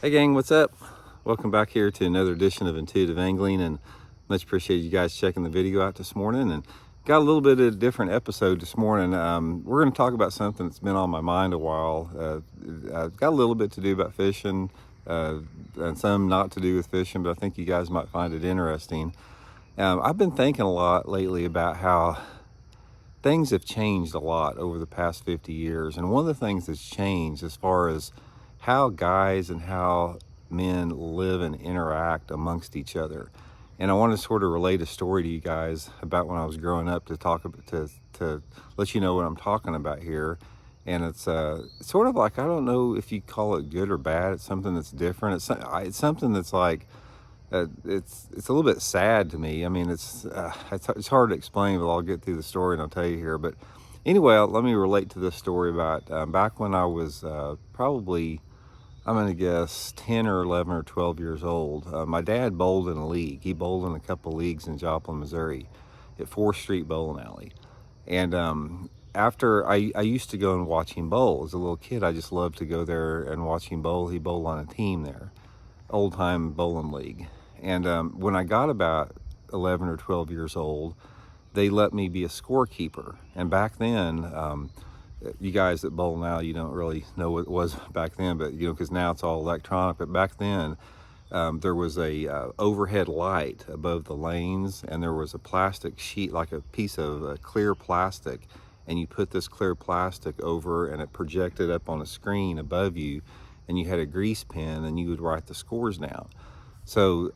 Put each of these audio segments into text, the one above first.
Hey gang, what's up? Welcome back here to another edition of Intuitive Angling, and much appreciate you guys checking the video out this morning. And got a little bit of a different episode this morning. We're going to talk about something that's been on my mind a while. I've got a little bit to do about fishing, and some not to do with fishing, but I think you guys might find it interesting. I've been thinking a lot lately about how things have changed a lot over the past 50 years. And one of the things that's changed as far as how guys and how men live and interact amongst each other. And I want to sort of relate a story to you guys about when I was growing up to talk about, to let you know what I'm talking about here. And it's sort of like, I don't know if you call it good or bad. It's something that's different. It's something that's like, it's a little bit sad to me. I mean, it's hard to explain, but I'll get through the story and I'll tell you here. But anyway, let me relate to this story about back when I was probably, I'm going to guess 10 or 11 or 12 years old. My dad bowled in a league. He bowled in a couple of leagues in Joplin, Missouri at 4th Street Bowling Alley. And after I used to go and watch him bowl. As a little kid, I just loved to go there and watch him bowl. He bowled on a team there, old time bowling league. And when I got about 11 or 12 years old, they let me be a scorekeeper. And back then, you guys that bowl now, you don't really know what it was back then, but you know, because now it's all electronic. But back then, there was a overhead light above the lanes, and there was a plastic sheet, like a piece of clear plastic, and you put this clear plastic over, and it projected up on a screen above you, and you had a grease pen, and you would write the scores down. So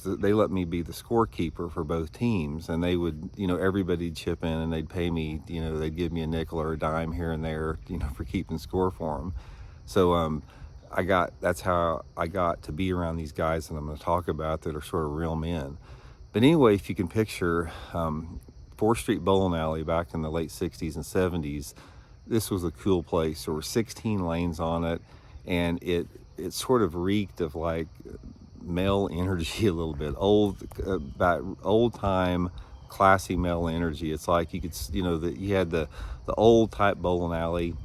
they let me be the scorekeeper for both teams, and they would, you know, everybody'd chip in and they'd pay me, you know, they'd give me a nickel or a dime here and there, you know, for keeping score for them. So that's how I got to be around these guys that I'm going to talk about that are sort of real men. But anyway, if you can picture 4th Street Bowling Alley back in the late 60s and 70s, this was a cool place. There were 16 lanes on it, and it sort of reeked of like male energy a little bit, old time classy male energy. It's like you could, you know, you had the old type bowling alley,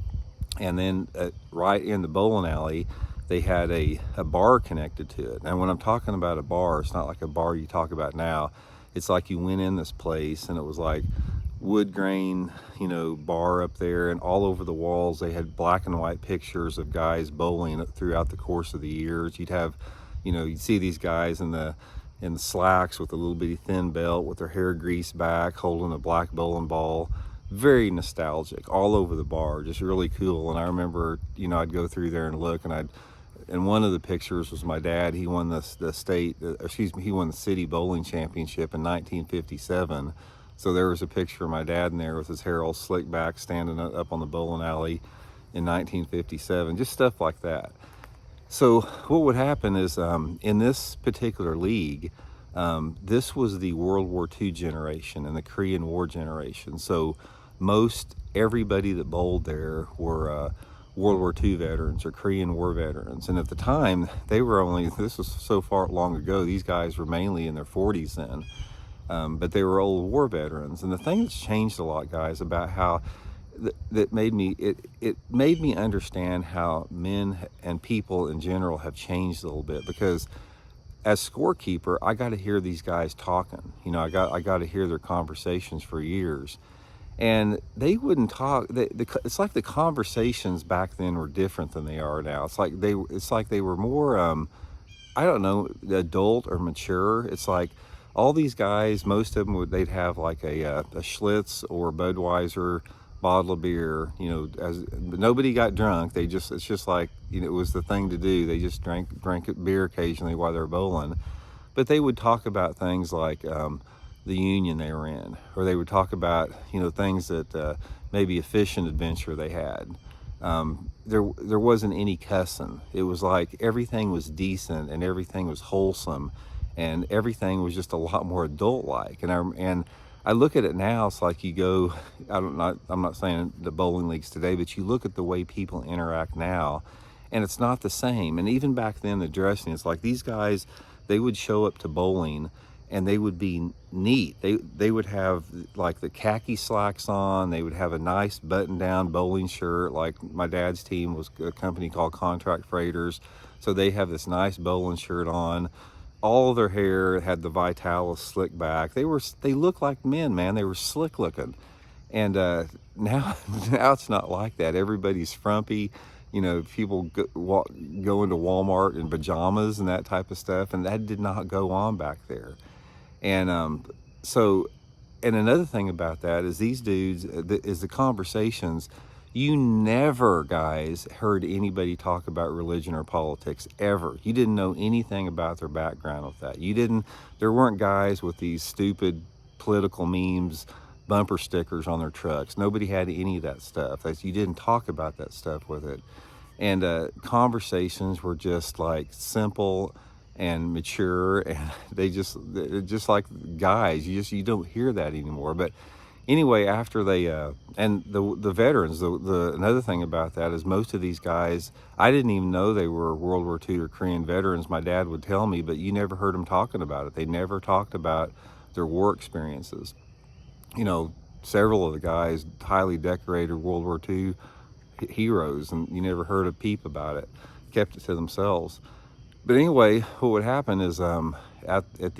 and then right in the bowling alley they had a bar connected to it. And when I'm talking about a bar, it's not like a bar you talk about now. It's like you went in this place and it was like wood grain, you know, bar up there, and all over the walls they had black and white pictures of guys bowling throughout the course of the years. You'd see these guys in the slacks with a little bitty thin belt with their hair greased back, holding a black bowling ball. Very nostalgic all over the bar, just really cool. And I remember, you know, I'd go through there and look, and one of the pictures was my dad. He won he won the city bowling championship in 1957. So there was a picture of my dad in there with his hair all slicked back, standing up on the bowling alley in 1957, just stuff like that. So what would happen is in this particular league, this was the World War II generation and the Korean War generation. So most everybody that bowled there were World War II veterans or Korean War veterans. And at the time, this was so far long ago, these guys were mainly in their 40s then, but they were old war veterans. And the thing that's changed a lot, guys, about how that made me understand how men and people in general have changed a little bit, because as scorekeeper, I got to hear these guys talking. You know, I got to hear their conversations for years, and they wouldn't talk. It's like the conversations back then were different than they are now. It's like they were more I don't know, adult or mature. It's like all these guys, most of them they'd have like a Schlitz or Budweiser bottle of beer, you know, nobody got drunk. It's just like, you know, it was the thing to do. They just drank beer occasionally while they're bowling. But they would talk about things like the union they were in, or they would talk about, you know, things that maybe a fishing adventure they had. There wasn't any cussing. It was like everything was decent and everything was wholesome, and everything was just a lot more adult-like. And I look at it now, it's like you go, I'm not saying the bowling leagues today, but you look at the way people interact now, and it's not the same. And even back then, the dressing, it's like these guys, they would show up to bowling and they would be neat. They would have like the khaki slacks on, they would have a nice button-down bowling shirt. Like my dad's team was a company called Contract Freighters, So they have this nice bowling shirt on. All of their hair had the Vitalis slick back. They looked like men, man. They were slick looking. And now it's not like that. Everybody's frumpy. You know, people go into Walmart in pajamas and that type of stuff, and that did not go on back there. And and another thing about that is these dudes, is the conversations. You never, guys, heard anybody talk about religion or politics, ever. You didn't know anything about their background with that. There weren't guys with these stupid political memes, bumper stickers on their trucks. Nobody had any of that stuff. You didn't talk about that stuff with it. And conversations were just like simple and mature, and they're just like guys. You don't hear that anymore. But anyway, after they and the veterans, another thing about that is most of these guys, I didn't even know they were World War II or Korean veterans. My dad would tell me, but you never heard them talking about it. They never talked about their war experiences. You know, several of the guys, highly decorated World War II heroes, and you never heard a peep about it. Kept it to themselves. But anyway, what would happen is after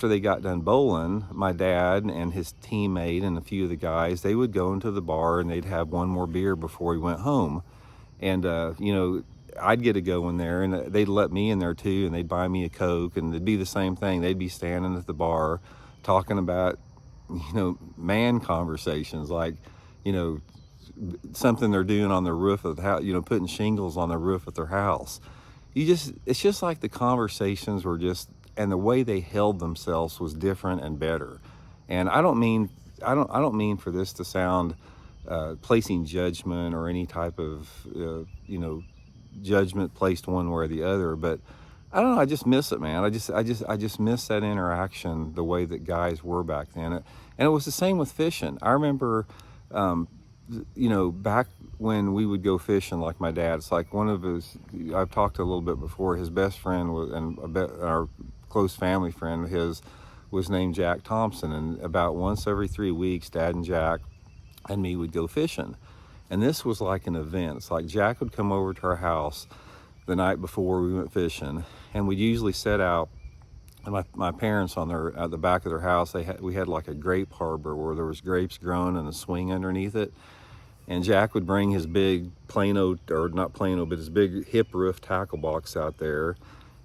they got done bowling, my dad and his teammate and a few of the guys, they would go into the bar and they'd have one more beer before he went home. And you know, I'd get to go in there, and they'd let me in there too, and they'd buy me a Coke, and it'd be the same thing. They'd be standing at the bar talking about, you know, man conversations, like, you know, something they're doing on the roof of the house, you know, putting shingles on the roof of their house. It's just like the conversations were just, and the way they held themselves was different and better. And I don't mean for this to sound placing judgment or any type of you know, judgment placed one way or the other, but I don't know, I just miss it, man. I just miss that interaction, the way that guys were back then. And it was the same with fishing. I remember you know, back when we would go fishing, like my dad, it's like one of his, I've talked a little bit before, his best friend was, and our close family friend of his was named Jack Thompson. And about once every 3 weeks, Dad and Jack and me would go fishing. And this was like an event. It's like Jack would come over to our house the night before we went fishing, and we'd usually set out. And my parents, at the back of their house, we had like a grape harbor where there was grapes growing and a swing underneath it. And Jack would bring his big Plano, or not Plano, but his big hip roof tackle box out there,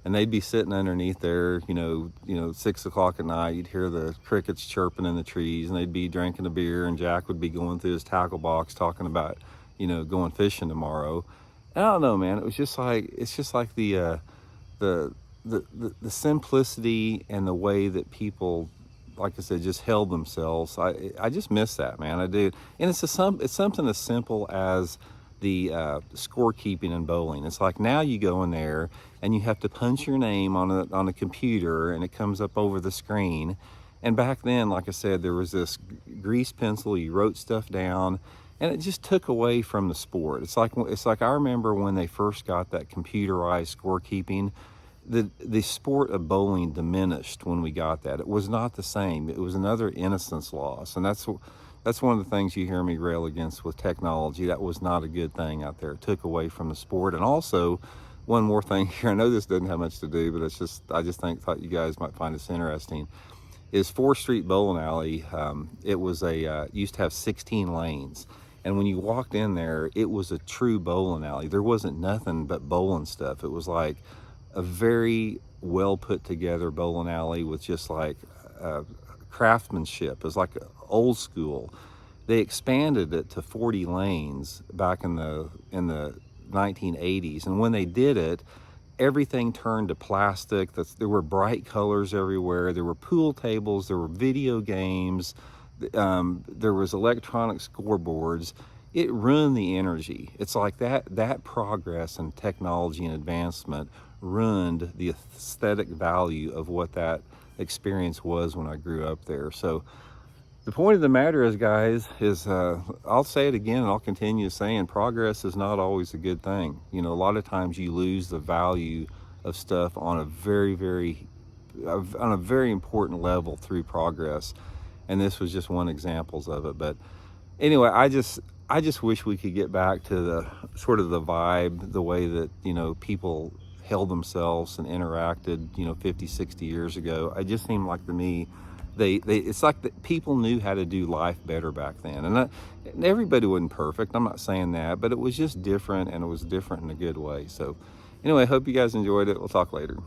and they'd be sitting underneath there, you know, 6 o'clock at night. You'd hear the crickets chirping in the trees, and they'd be drinking a beer, and Jack would be going through his tackle box talking about, you know, going fishing tomorrow. And I don't know, man. It's just like the simplicity and the way that people, like I said, just held themselves. I just miss that, man. I do. And it's something as simple as the scorekeeping in bowling. It's like now you go in there and you have to punch your name on a computer, and it comes up over the screen. And back then, like I said, there was this grease pencil. You wrote stuff down, and it just took away from the sport. It's like I remember when they first got that computerized scorekeeping. The sport of bowling diminished when we got that. It was not the same. It was another innocence loss, and that's one of the things you hear me rail against with technology. That was not a good thing out there. It took away from the sport. And also, one more thing here. I know this doesn't have much to do, but I just thought you guys might find this interesting. Is 4th Street Bowling Alley. It was used to have 16 lanes. And when you walked in there, it was a true bowling alley. There wasn't nothing but bowling stuff. It was like a very well put together bowling alley with just like craftsmanship. It was like old school. They expanded it to 40 lanes back in the 1980s, and when they did it, everything turned to plastic. There were bright colors everywhere. There were pool tables. There were video games. There was electronic scoreboards. It ruined the energy. It's like that progress and technology and advancement ruined the aesthetic value of what that experience was when I grew up there. So the point of the matter is, guys, I'll say it again, and I'll continue saying, progress is not always a good thing. You know, a lot of times you lose the value of stuff on a very important level through progress. And this was just one example of it. But anyway, I just wish we could get back to sort of the vibe, the way that, you know, people held themselves and interacted, you know, 50, 60 years ago. It just seemed like to me, it's like that people knew how to do life better back then. And everybody wasn't perfect, I'm not saying that, but it was just different, and it was different in a good way. So anyway, I hope you guys enjoyed it. We'll talk later.